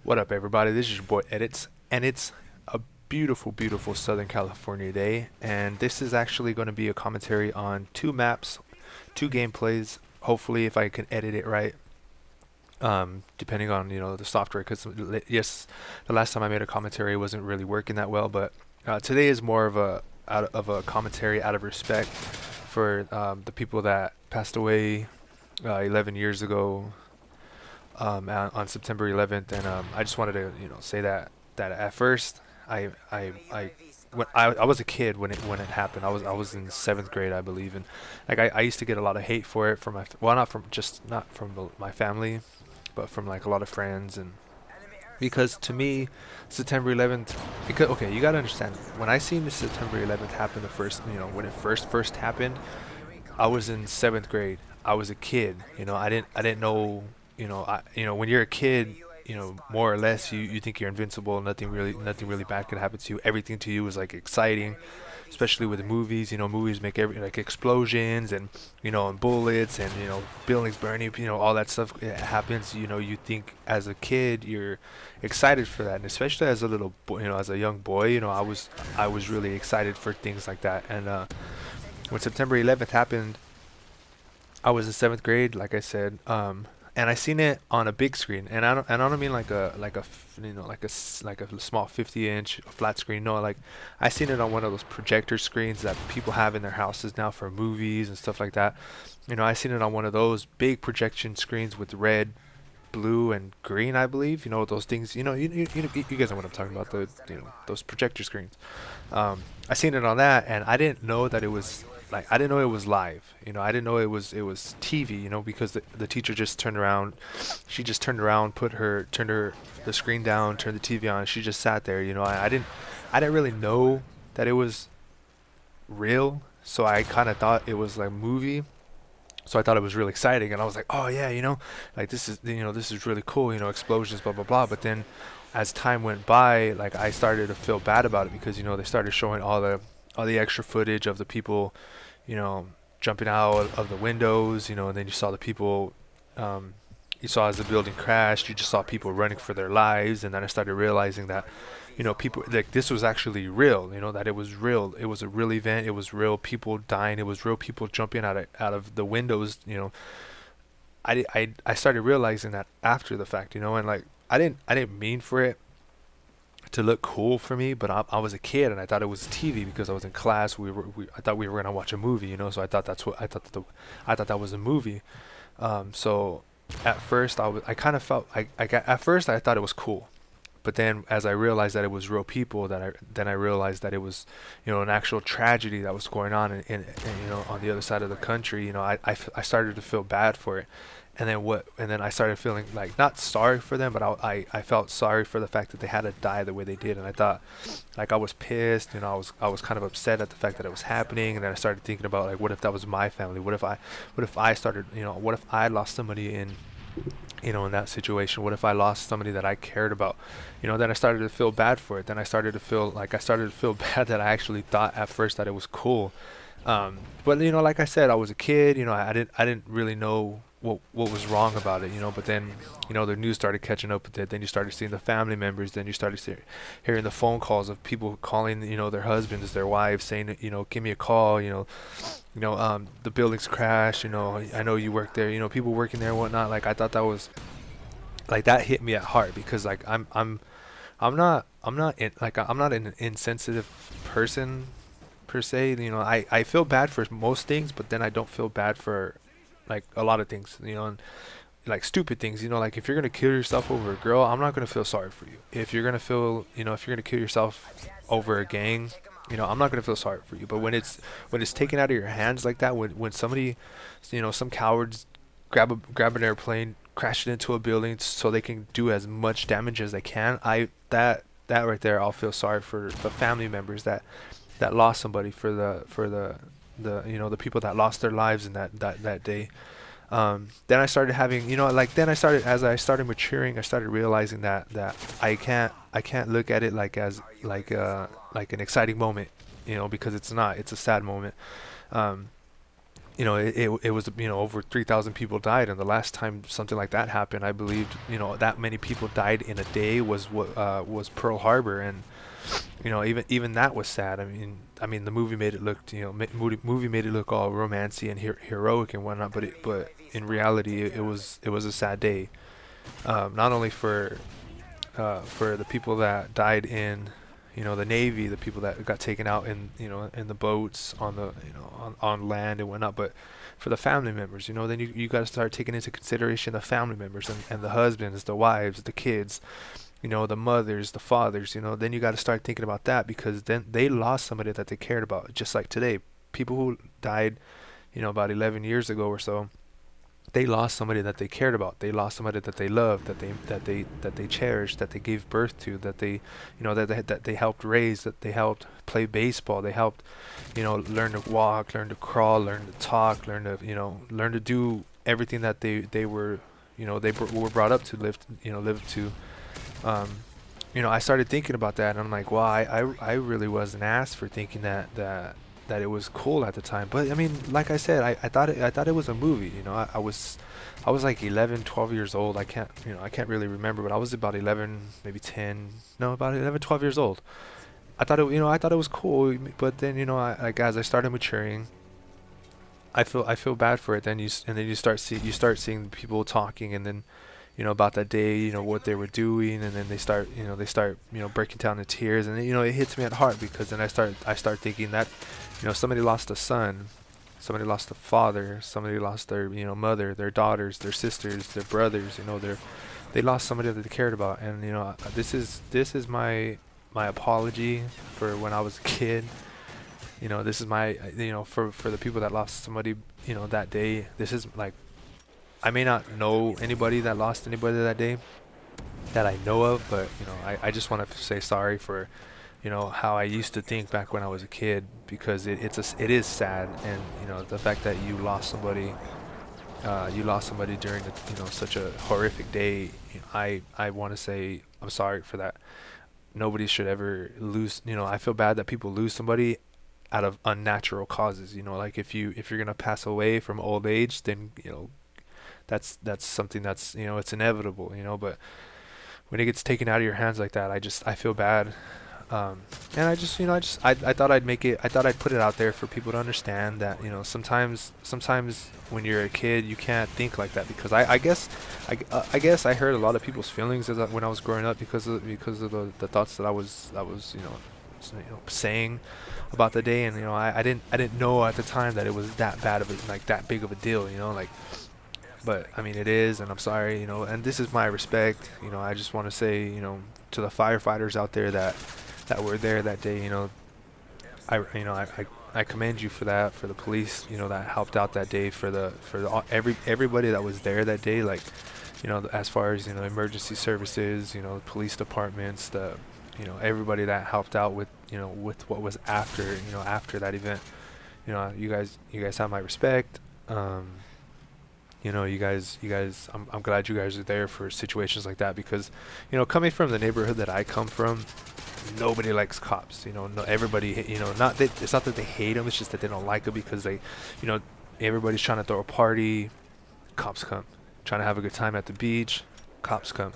What up, everybody? This is your boy Edits, and it's a beautiful, beautiful Southern California day. And this is actually going to be a commentary on two maps, two gameplays. Hopefully, if I can edit it right, depending on the software. Because yes, the last time I made a commentary wasn't really working that well. But today is more of a commentary out of respect for the people that passed away 11 years ago. On September 11th, and I just wanted to say that at first I was a kid when it happened. I was in seventh grade, I believe, and like I used to get a lot of hate for it from not from my family, but from like a lot of friends, and because to me September 11th, because okay, you gotta understand, when I seen the September 11th happen, the first when it first happened, I was in seventh grade. I was a kid. I didn't know. When you're a kid, more or less, you think you're invincible. Nothing really bad can happen to you. Everything to you is like exciting, especially with the movies. Movies make like explosions and and bullets and buildings burning. All that stuff happens. You think as a kid you're excited for that, and especially as a little boy, as a young boy, I was really excited for things like that. And when September 11th happened, I was in seventh grade, like I said. And I seen it on a big screen, and I don't mean like a small 50-inch flat screen. No, like I seen it on one of those projector screens that people have in their houses now for movies and stuff like that. I seen it on one of those big projection screens with red, blue, and green, I believe. Those things. You guys know what I'm talking about. Those projector screens. I seen it on that, and I didn't know that it was. I didn't know it was live. I didn't know it was TV. Because the teacher just turned around. She just turned around, turned the screen down, turned the TV on. She just sat there. I didn't really know that it was real. So I kind of thought it was like a movie. So I thought it was really exciting, and I was like, oh yeah, like this is really cool. Explosions, blah blah blah. But then, as time went by, like I started to feel bad about it because they started showing all the extra footage of the people, jumping out of the windows, and then you saw the people, you saw as the building crashed, you just saw people running for their lives, and then I started realizing that, people, like this was actually real, that it was real, it was a real event, it was real people dying, it was real people jumping out of the windows, I started realizing that after the fact, and like I didn't mean for it to look cool for me, but I was a kid and I thought it was TV because I was in class. I thought we were gonna watch a movie, so I thought that was a movie. So at first I kind of felt at first I thought it was cool, but then as I realized that it was real people, then I realized that it was an actual tragedy that was going on in on the other side of the country. I started to feel bad for it. And then I started feeling like not sorry for them, but I felt sorry for the fact that they had to die the way they did, and I thought, like I was pissed, I was kind of upset at the fact that it was happening, and then I started thinking about like what if that was my family, what if I started, what if I lost somebody in that situation, what if I lost somebody that I cared about, then I started to feel bad for it, then I started to feel bad that I actually thought at first that it was cool, but like I said, I was a kid, I didn't really know what was wrong about it, but then the news started catching up with it, then you started seeing the family members, then you started hearing the phone calls of people calling their husbands, their wives, saying give me a call, the buildings crashed, I know you work there, people working there and whatnot. Like I thought that was like, that hit me at heart because like I'm not an insensitive person per se. I feel bad for most things, but then I don't feel bad for like a lot of things, and like stupid things, like if you're gonna kill yourself over a girl, I'm not gonna feel sorry for you. If you're gonna kill yourself over a gang, I'm not gonna feel sorry for you. But when it's taken out of your hands like that, when somebody, some cowards grab an airplane, crash it into a building so they can do as much damage as they can, that that right there, I'll feel sorry for the family members that lost somebody, for the the people that lost their lives in that day. Then I started having, like, then I started, as I started maturing, I started realizing that I can't look at it like as like an exciting moment, because it's not. It's a sad moment. Um, it was, over 3,000 people died, and the last time something like that happened, I believed, that many people died in a day was Pearl Harbor. And even that was sad. I mean the movie made it look, movie made it look all romancy and heroic and whatnot, but in reality, it was a sad day. Not only for the people that died in, the Navy, the people that got taken out in, in the boats, on the, on land and whatnot, but for the family members, then you got to start taking into consideration the family members, and the husbands, the wives, the kids, the mothers, the fathers, then you got to start thinking about that, because then they lost somebody that they cared about. Just like today, people who died, about 11 years ago or so, they lost somebody that they cared about. They lost somebody that they loved, that they cherished, that they gave birth to, that they, that they helped raise, that they helped play baseball, they helped, learn to walk, learn to crawl, learn to talk, learn to do everything that they were, were brought up to live to. um, I started thinking about that, and I'm like, wow, I really wasn't asked for thinking that it was cool at the time. But I mean, like I said, I thought it was a movie. I was like 11, 12 years old. I can't really remember, but I was about 11, maybe 10, no, about 11, 12 years old. I thought it was cool, but then, like, as I started maturing, I feel bad for it. And then you start seeing people talking, and then, about that day, what they were doing, and then they start breaking down in tears, and then, it hits me at heart, because then I start thinking that, somebody lost a son, somebody lost a father, somebody lost their, mother, their daughters, their sisters, their brothers, they lost somebody that they cared about. And, this is my apology for when I was a kid. This is my, for the people that lost somebody, that day. This is like, I may not know anybody that lost anybody that day that I know of, but, I just want to say sorry for, how I used to think back when I was a kid, because it is sad. And, the fact that you lost somebody during such a horrific day. I want to say I'm sorry for that. Nobody should ever lose. I feel bad that people lose somebody out of unnatural causes. Like, if you're gonna pass away from old age, then, that's something that's, it's inevitable. But when it gets taken out of your hands like that, I feel bad. And I thought I'd make it. I thought I'd put it out there for people to understand that, sometimes when you're a kid, you can't think like that, because I guess I hurt a lot of people's feelings when I was growing up, because of the thoughts that I was saying about the day. And, I didn't know at the time that it was that bad of a, like, that big of a deal. Like, but I mean, it is, and I'm sorry. And this is my respect. I just want to say, to the firefighters out there that were there that day, I commend you for that, for the police, that helped out that day, for everybody that was there that day, like, as far as, emergency services, police departments, everybody that helped out with, with what was after that event. You guys have my respect. I'm glad you guys are there for situations like that, because, coming from the neighborhood that I come from, nobody likes cops. No, everybody, not that it's not that they hate them, it's just that they don't like them, because they, everybody's trying to throw a party, cops come. Trying to have a good time at the beach, cops come.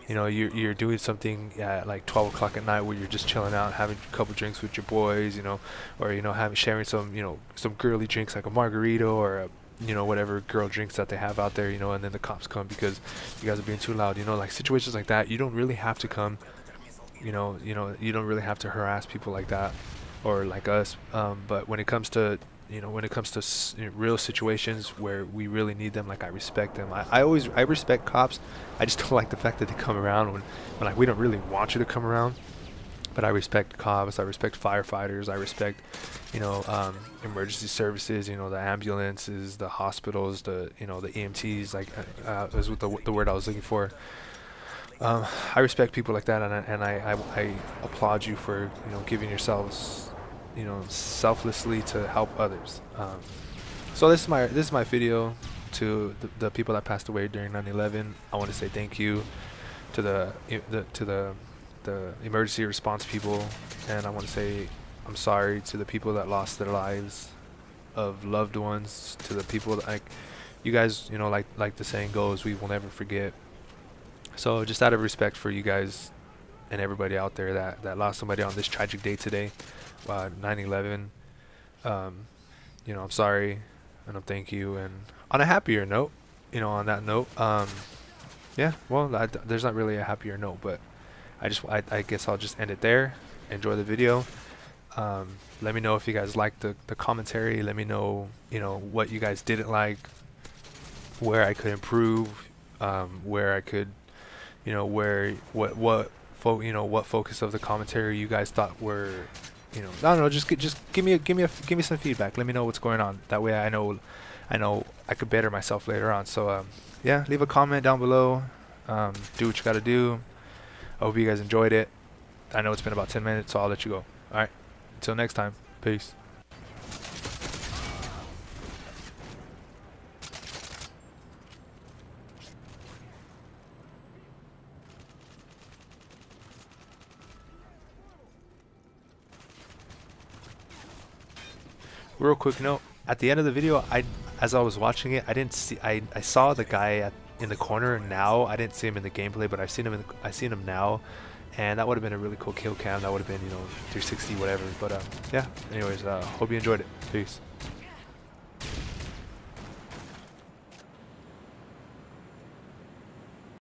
You're doing something at like 12 o'clock at night, where you're just chilling out, having a couple drinks with your boys, or, sharing some girly drinks, like a margarita, or whatever girl drinks that they have out there, and then the cops come because you guys are being too loud. Like, situations like that, you don't really have to come. You don't really have to harass people like that, or like us. But when it comes to real situations where we really need them, like, I respect them. I respect cops. I just don't like the fact that they come around when like, we don't really want you to come around. But I respect cops. I respect firefighters. I respect, emergency services. The ambulances, the hospitals, the EMTs. Like, is what the word I was looking for. I respect people like that, and I applaud you for giving yourselves selflessly to help others. So this is my video to the people that passed away during 9/11. I want to say thank you to the emergency response people, and I want to say I'm sorry to the people that lost their lives of loved ones, to the people that, like you guys, like the saying goes, we will never forget. So just out of respect for you guys and everybody out there that lost somebody on this tragic day today, 9/11, I'm sorry and I'm thank you. And on a happier note, on that note, yeah, well, there's not really a happier note, but I guess I'll just end it there. Enjoy the video. Let me know if you guys liked the commentary. Let me know, what you guys didn't like, where I could improve, where I could, where what focus of the commentary you guys thought were, I don't know, just give me some feedback. Let me know what's going on. That way I know I could better myself later on. So yeah, leave a comment down below. Do what you got to do. I hope you guys enjoyed it. I know it's been about 10 minutes, so I'll let you go. All right. Until next time. Peace. Real quick note, at the end of the video, as I was watching it, I didn't see, I saw the guy in the corner now. I didn't see him in the gameplay, but I seen him now, and that would have been a really cool kill cam. That would have been 360 whatever. But yeah, anyways, hope you enjoyed it. Peace.